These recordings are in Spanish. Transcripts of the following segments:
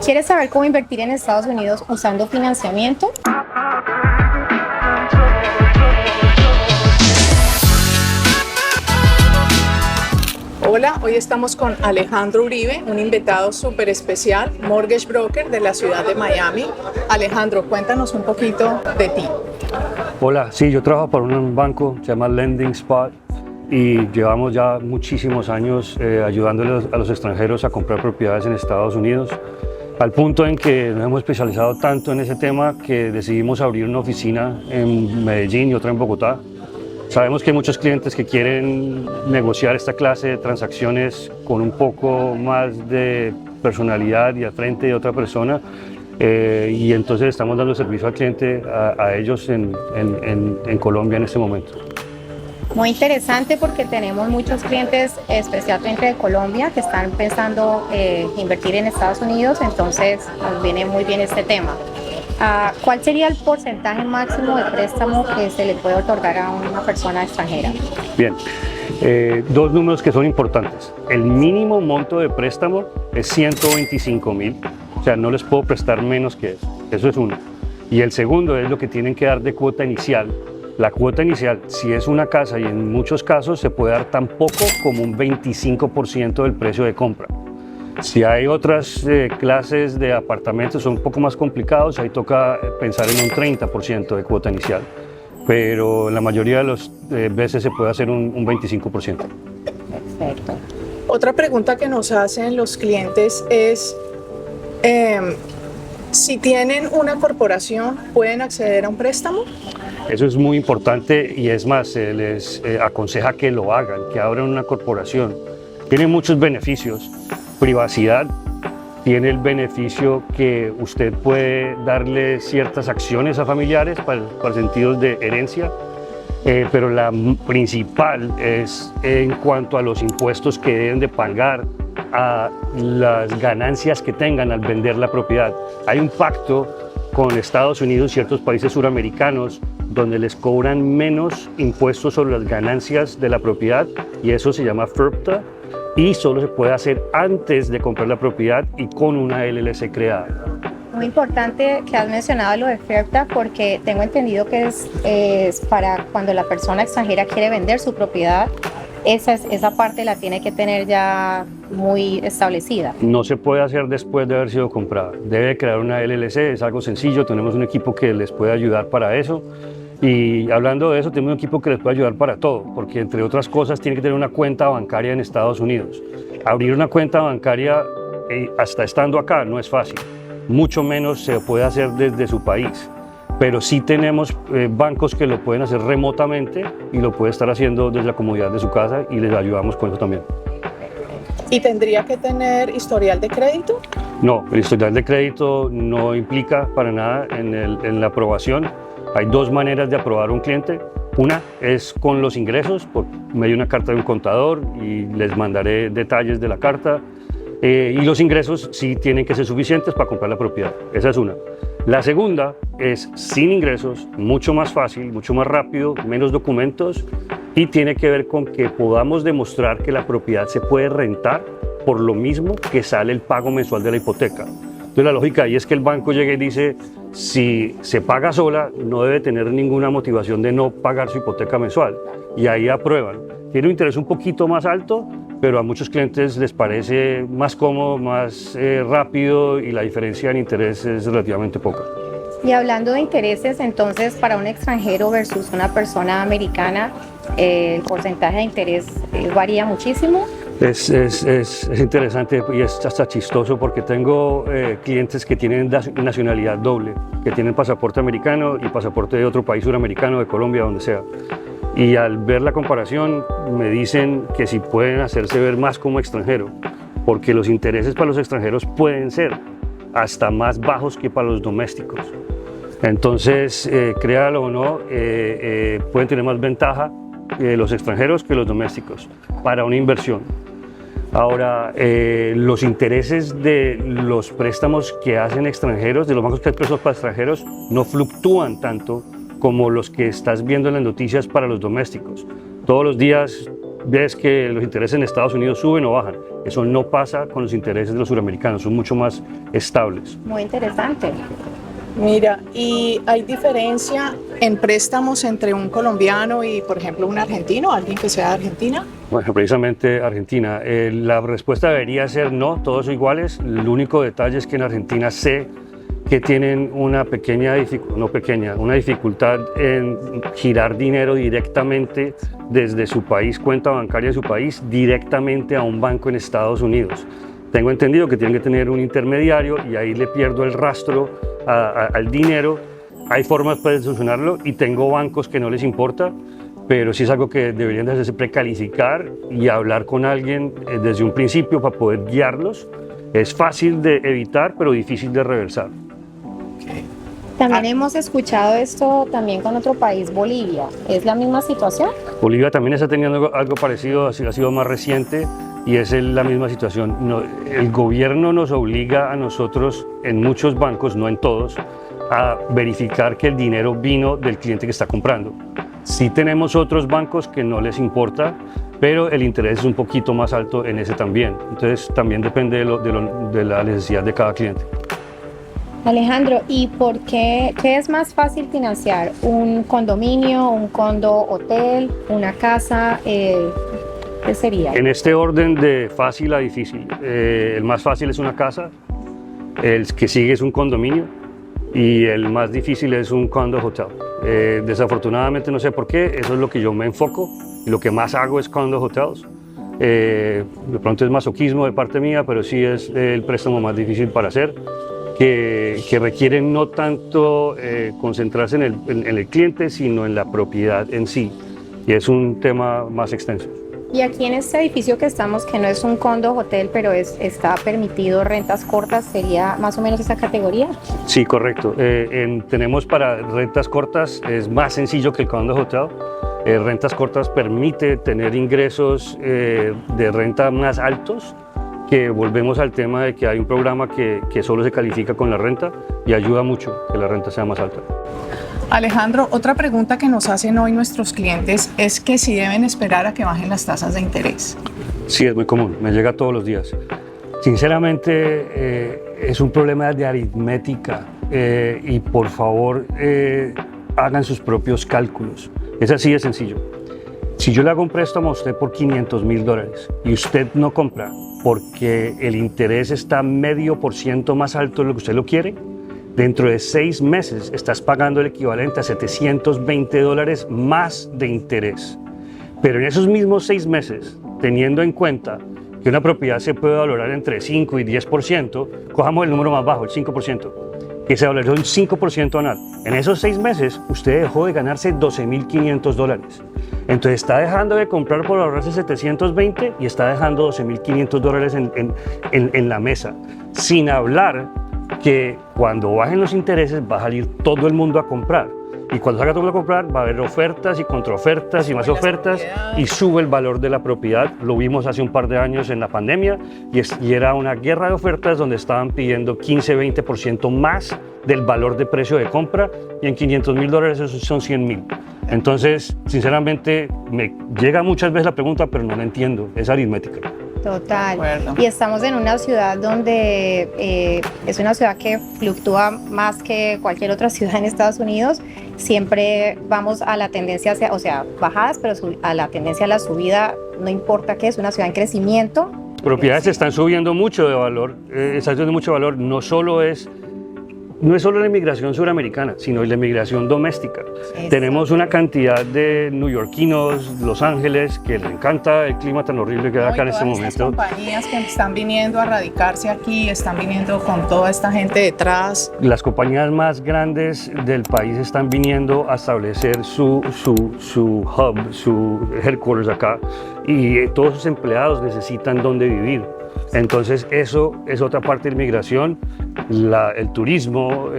¿Quieres saber cómo invertir en Estados Unidos usando financiamiento? Hola, hoy estamos con Alejandro Uribe, un invitado súper especial, mortgage broker de la ciudad de Miami. Alejandro, cuéntanos un poquito de ti. Hola, sí, yo trabajo para un banco, se llama Lending Spot, y llevamos ya muchísimos años ayudándole a los extranjeros a comprar propiedades en Estados Unidos, al punto en que nos hemos especializado tanto en ese tema que decidimos abrir una oficina en Medellín y otra en Bogotá. Sabemos que hay muchos clientes que quieren negociar esta clase de transacciones con un poco más de personalidad y al frente de otra persona, y entonces estamos dando servicio al cliente a ellos en Colombia en este momento. Muy interesante porque tenemos muchos clientes, especialmente de Colombia, que están pensando invertir en Estados Unidos, entonces nos viene muy bien este tema. ¿Cuál sería el porcentaje máximo de préstamo que se le puede otorgar a una persona extranjera? Bien, dos números que son importantes. El mínimo monto de préstamo es 125,000, o sea, no les puedo prestar menos que eso es uno. Y el segundo es lo que tienen que dar de cuota inicial. La cuota inicial, si es una casa, y en muchos casos se puede dar tan poco como un 25% del precio de compra. Si hay otras clases de apartamentos son un poco más complicados, ahí toca pensar en un 30% de cuota inicial, pero en la mayoría de las veces se puede hacer un 25%. Perfecto. Otra pregunta que nos hacen los clientes es, si tienen una corporación, ¿pueden acceder a un préstamo? Eso es muy importante y es más, se les aconseja que lo hagan, que abran una corporación. Tiene muchos beneficios. Privacidad, tiene el beneficio que usted puede darle ciertas acciones a familiares para sentidos de herencia, pero la principal es en cuanto a los impuestos que deben de pagar a las ganancias que tengan al vender la propiedad. Hay un pacto con Estados Unidos y ciertos países suramericanos donde les cobran menos impuestos sobre las ganancias de la propiedad, y eso se llama FIRPTA, y solo se puede hacer antes de comprar la propiedad y con una LLC creada. Muy importante que has mencionado lo de FIRPTA porque tengo entendido que es para cuando la persona extranjera quiere vender su propiedad, esa parte la tiene que tener ya muy establecida. No se puede hacer después de haber sido comprada. Debe crear una LLC, es algo sencillo, tenemos un equipo que les puede ayudar para eso. Y hablando de eso, tenemos un equipo que les puede ayudar para todo, porque entre otras cosas tiene que tener una cuenta bancaria en Estados Unidos. Abrir una cuenta bancaria hasta estando acá no es fácil, mucho menos se puede hacer desde su país, pero sí tenemos bancos que lo pueden hacer remotamente y lo puede estar haciendo desde la comodidad de su casa y les ayudamos con eso también. ¿Y tendría que tener historial de crédito? No, el historial de crédito no implica para nada en la aprobación. Hay dos maneras de aprobar un cliente. Una es con los ingresos, por medio de una carta de un contador, y les mandaré detalles de la carta. Y los ingresos sí tienen que ser suficientes para comprar la propiedad. Esa es una. La segunda es sin ingresos, mucho más fácil, mucho más rápido, menos documentos, y tiene que ver con que podamos demostrar que la propiedad se puede rentar por lo mismo que sale el pago mensual de la hipoteca. Entonces la lógica ahí es que el banco llegue y dice, si se paga sola, no debe tener ninguna motivación de no pagar su hipoteca mensual, y ahí aprueban. Tiene un interés un poquito más alto, pero a muchos clientes les parece más cómodo, más rápido, y la diferencia en interés es relativamente poca. Y hablando de intereses, entonces para un extranjero versus una persona americana, el porcentaje de interés varía muchísimo. Es interesante y es hasta chistoso porque tengo clientes que tienen nacionalidad doble, que tienen pasaporte americano y pasaporte de otro país suramericano, de Colombia, donde sea. Y al ver la comparación me dicen que si pueden hacerse ver más como extranjero, porque los intereses para los extranjeros pueden ser hasta más bajos que para los domésticos. Entonces, créalo o no, pueden tener más ventaja los extranjeros que los domésticos para una inversión. Ahora, los intereses de los préstamos que hacen extranjeros, de los bancos que hacen préstamos para extranjeros, no fluctúan tanto como los que estás viendo en las noticias para los domésticos. Todos los días ves que los intereses en Estados Unidos suben o bajan. Eso no pasa con los intereses de los suramericanos, son mucho más estables. Muy interesante. Mira, ¿y hay diferencia en préstamos entre un colombiano y, por ejemplo, un argentino, alguien que sea de Argentina? Bueno, precisamente Argentina. La respuesta debería ser no, todos son iguales. El único detalle es que en Argentina sé que tienen una una dificultad en girar dinero directamente desde su país, cuenta bancaria de su país, directamente a un banco en Estados Unidos. Tengo entendido que tienen que tener un intermediario y ahí le pierdo el rastro al dinero. Hay formas para solucionarlo y tengo bancos que no les importa, pero sí es algo que deberían de hacerse precalificar y hablar con alguien desde un principio para poder guiarlos. Es fácil de evitar, pero difícil de reversar. También hemos escuchado esto también con otro país, Bolivia. ¿Es la misma situación? Bolivia también está teniendo algo parecido, ha sido más reciente y es la misma situación. El gobierno nos obliga a nosotros, en muchos bancos, no en todos, a verificar que el dinero vino del cliente que está comprando. Sí tenemos otros bancos que no les importa, pero el interés es un poquito más alto en ese también. Entonces también depende de la necesidad de cada cliente. Alejandro, ¿y por qué es más fácil financiar? ¿Un condominio, un condo hotel, una casa? ¿Qué sería? En este orden de fácil a difícil, el más fácil es una casa, el que sigue es un condominio y el más difícil es un condo hotel. Desafortunadamente no sé por qué, eso es lo que yo me enfoco y lo que más hago es condo hotels. De pronto es masoquismo de parte mía, pero sí es el préstamo más difícil para hacer. Que requieren no tanto concentrarse en el cliente, sino en la propiedad en sí. Y es un tema más extenso. Y aquí en este edificio que estamos, que no es un condo hotel, pero está permitido rentas cortas, ¿sería más o menos esa categoría? Sí, correcto. Tenemos para rentas cortas, es más sencillo que el condo hotel. Rentas cortas permite tener ingresos de renta más altos, que volvemos al tema de que hay un programa que solo se califica con la renta y ayuda mucho que la renta sea más alta. Alejandro, otra pregunta que nos hacen hoy nuestros clientes es que si deben esperar a que bajen las tasas de interés. Sí, es muy común, me llega todos los días. Sinceramente, es un problema de aritmética y por favor hagan sus propios cálculos. Es así de sencillo. Si yo le hago un préstamo a usted por $500,000 y usted no compra porque el interés está 0,5% más alto de lo que usted lo quiere, dentro de 6 meses estás pagando el equivalente a $720 más de interés. Pero en esos mismos 6 meses, teniendo en cuenta que una propiedad se puede valorar entre 5 y 10%, cojamos el número más bajo, el 5%, que se valorizó un 5% anual. En esos 6 meses, usted dejó de ganarse $12,500. Entonces está dejando de comprar por ahorrarse 720 y está dejando $12,500 en la mesa. Sin hablar que cuando bajen los intereses va a salir todo el mundo a comprar. Y cuando salga todo el mundo a comprar va a haber ofertas y contraofertas y más ofertas y sube el valor de la propiedad. Lo vimos hace un par de años en la pandemia y era una guerra de ofertas donde estaban pidiendo 15-20% más del valor de precio de compra y en $500,000 esos son 100,000. Entonces, sinceramente, me llega muchas veces la pregunta, pero no la entiendo, es aritmética. Total. Y estamos en una ciudad donde es una ciudad que fluctúa más que cualquier otra ciudad en Estados Unidos. Siempre vamos a la tendencia hacia, o sea, bajadas, pero a la tendencia a la subida, no importa qué, es una ciudad en crecimiento. Propiedades están subiendo mucho de valor, están subiendo mucho valor, no es solo la inmigración suramericana, sino la inmigración doméstica. Exacto. Tenemos una cantidad de neoyorquinos, Los Ángeles, que les encanta el clima tan horrible que hay acá en este momento. Estas compañías que están viniendo a radicarse aquí, están viniendo con toda esta gente detrás. Las compañías más grandes del país están viniendo a establecer su hub, su headquarters acá, y todos sus empleados necesitan dónde vivir. Entonces eso es otra parte de la inmigración, el turismo,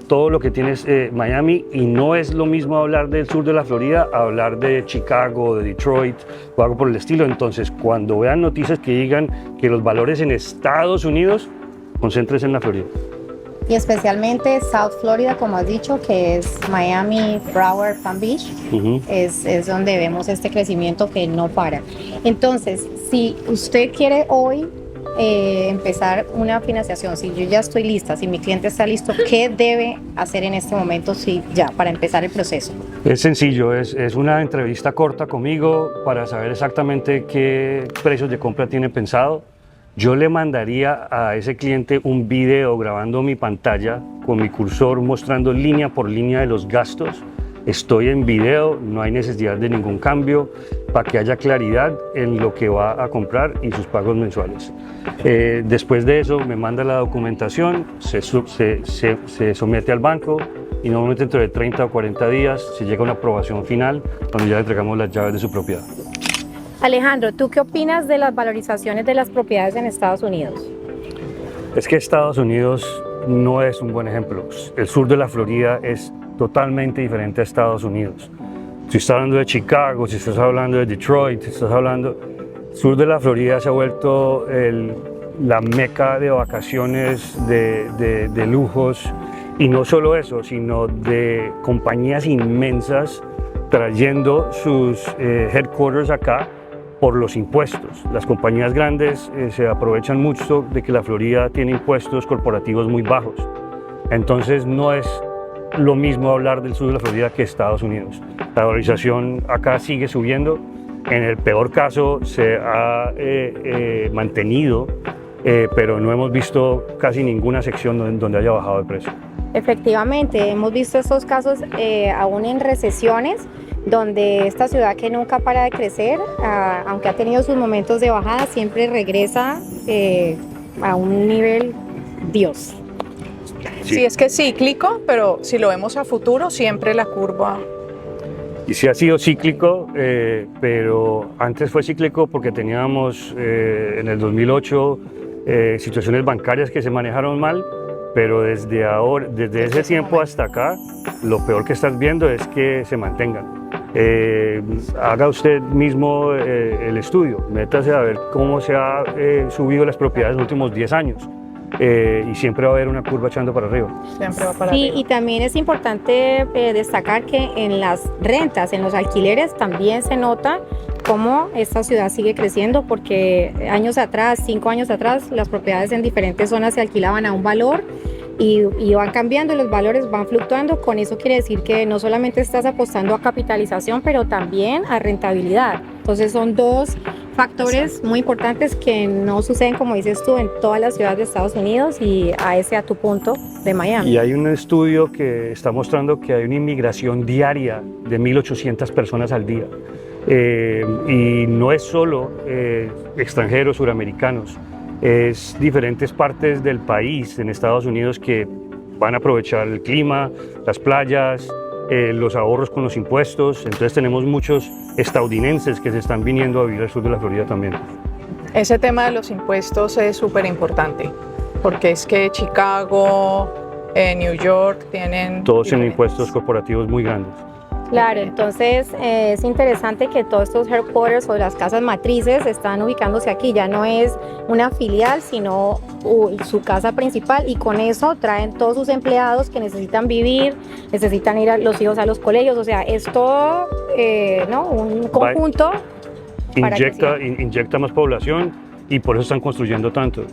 todo lo que tiene Miami, y no es lo mismo hablar del sur de la Florida, hablar de Chicago, de Detroit o algo por el estilo. Entonces cuando vean noticias que digan que los valores en Estados Unidos, concéntrense en la Florida. y especialmente South Florida, como has dicho, que es Miami, Broward, Palm Beach, es donde vemos este crecimiento que no para. Entonces, si usted quiere hoy empezar una financiación, si yo ya estoy lista, si mi cliente está listo, ¿qué debe hacer en este momento para empezar el proceso? Es sencillo, es una entrevista corta conmigo para saber exactamente qué precios de compra tiene pensado. Yo le mandaría a ese cliente un video grabando mi pantalla con mi cursor mostrando línea por línea de los gastos. Estoy en video, no hay necesidad de ningún cambio para que haya claridad en lo que va a comprar y sus pagos mensuales. Después de eso me manda la documentación, se somete al banco y normalmente dentro de 30 o 40 días se llega a una aprobación final donde ya le entregamos las llaves de su propiedad. Alejandro, ¿tú qué opinas de las valorizaciones de las propiedades en Estados Unidos? Es que Estados Unidos no es un buen ejemplo. El sur de la Florida es totalmente diferente a Estados Unidos. Si estás hablando de Chicago, si estás hablando de Detroit, si estás hablando... El sur de la Florida se ha vuelto la meca de vacaciones, de lujos, y no solo eso, sino de compañías inmensas trayendo sus headquarters acá por los impuestos. Las compañías grandes se aprovechan mucho de que la Florida tiene impuestos corporativos muy bajos. Entonces no es lo mismo hablar del sur de la Florida que Estados Unidos. La valorización acá sigue subiendo. En el peor caso se ha mantenido, pero no hemos visto casi ninguna sección donde haya bajado de precio. Efectivamente, hemos visto estos casos aún en recesiones, donde esta ciudad que nunca para de crecer, aunque ha tenido sus momentos de bajada, siempre regresa a un nivel Dios. Sí, es que es cíclico, pero si lo vemos a futuro, siempre la curva... Y sí ha sido cíclico, pero antes fue cíclico porque teníamos en el 2008 situaciones bancarias que se manejaron mal, pero desde ese tiempo hasta acá, lo peor que estás viendo es que se mantengan. Haga usted mismo el estudio, métase a ver cómo se ha subido las propiedades en los últimos 10 años. Y siempre va a haber una curva echando para arriba. Siempre va para arriba. Y también es importante destacar que en las rentas, en los alquileres, también se nota cómo esta ciudad sigue creciendo, porque años atrás, 5 años atrás, las propiedades en diferentes zonas se alquilaban a un valor y van cambiando, los valores van fluctuando. Con eso quiere decir que no solamente estás apostando a capitalización, pero también a rentabilidad. Entonces son dos factores muy importantes que no suceden, como dices tú, en todas las ciudades de Estados Unidos y a tu punto de Miami. Y hay un estudio que está mostrando que hay una inmigración diaria de 1.800 personas al día. Y no es solo extranjeros, suramericanos, es diferentes partes del país en Estados Unidos que van a aprovechar el clima, las playas, los ahorros con los impuestos. Entonces tenemos muchos estadounidenses que se están viniendo a vivir al sur de la Florida también. Ese tema de los impuestos es súper importante, porque es que Chicago, New York tienen... Todos tienen impuestos corporativos muy grandes. Claro, entonces es interesante que todos estos headquarters o las casas matrices están ubicándose aquí, ya no es una filial, sino su casa principal, y con eso traen todos sus empleados que necesitan vivir, necesitan ir a los hijos a los colegios, o sea, es todo ¿no? un conjunto. Inyecta más población y por eso están construyendo tanto.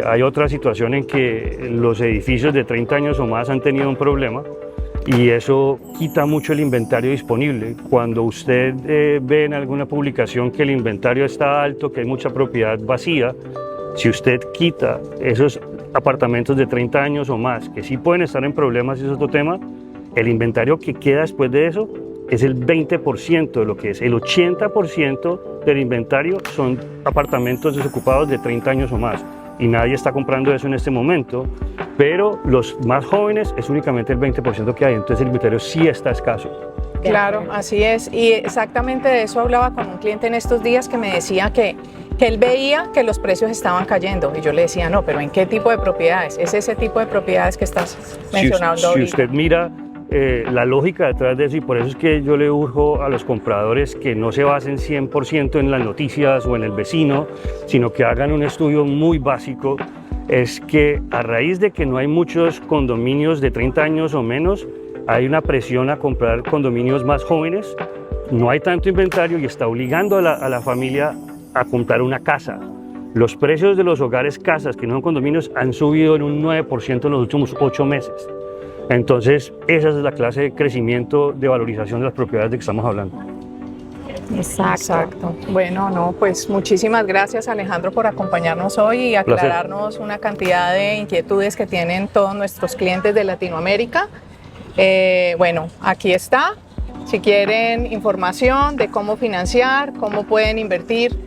Hay otra situación en que los edificios de 30 años o más han tenido un problema, y eso quita mucho el inventario disponible. Cuando usted ve en alguna publicación que el inventario está alto, que hay mucha propiedad vacía, si usted quita esos apartamentos de 30 años o más, que sí pueden estar en problemas, y es otro tema, el inventario que queda después de eso es el 20% de lo que es. El 80% del inventario son apartamentos desocupados de 30 años o más. Y nadie está comprando eso en este momento, pero los más jóvenes es únicamente el 20% que hay, entonces el inventario sí está escaso. Claro, así es, y exactamente de eso hablaba con un cliente en estos días que me decía que él veía que los precios estaban cayendo, y yo le decía, no, pero ¿en qué tipo de propiedades? Es ese tipo de propiedades que estás mencionando ahorita. Si usted mira la lógica detrás de eso, y por eso es que yo le urjo a los compradores que no se basen 100% en las noticias o en el vecino, sino que hagan un estudio muy básico. es que a raíz de que no hay muchos condominios de 30 años o menos, hay una presión a comprar condominios más jóvenes, no hay tanto inventario y está obligando a la familia a comprar una casa. Los precios de los hogares casas, que no son condominios, han subido en un 9% en los últimos 8 meses. Entonces, esa es la clase de crecimiento, de valorización de las propiedades de que estamos hablando. Exacto. Bueno, no, pues muchísimas gracias, Alejandro, por acompañarnos hoy y aclararnos una cantidad de inquietudes que tienen todos nuestros clientes de Latinoamérica. Bueno, aquí está. Si quieren información de cómo financiar, cómo pueden invertir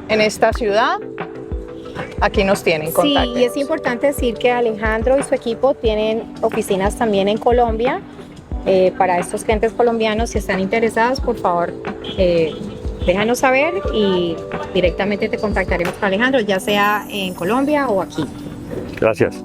en esta ciudad, aquí nos tienen, contactos. Sí, y es importante decir que Alejandro y su equipo tienen oficinas también en Colombia. Para estos clientes colombianos, si están interesados, por favor, déjanos saber y directamente te contactaremos con Alejandro, ya sea en Colombia o aquí. Gracias.